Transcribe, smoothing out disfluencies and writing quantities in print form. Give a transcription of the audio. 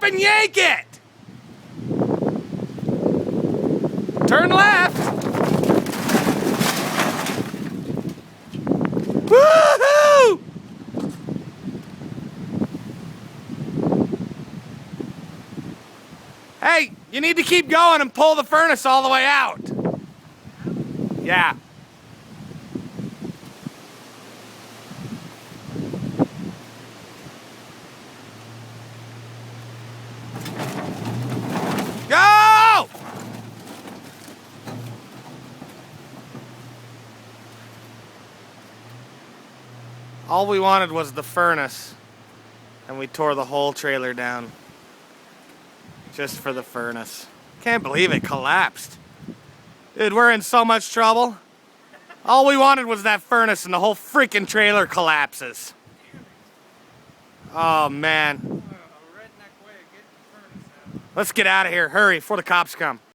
and yank it! Turn left! Woohoo! Hey, you need to keep going and pull the furnace all the way out. Yeah. Go! All we wanted was the furnace, and we tore the whole trailer down. Just for the furnace. Can't believe it collapsed. Dude, we're in so much trouble. All we wanted was that furnace and the whole freaking trailer collapses. Oh, man. Let's get out of here. Hurry before the cops come.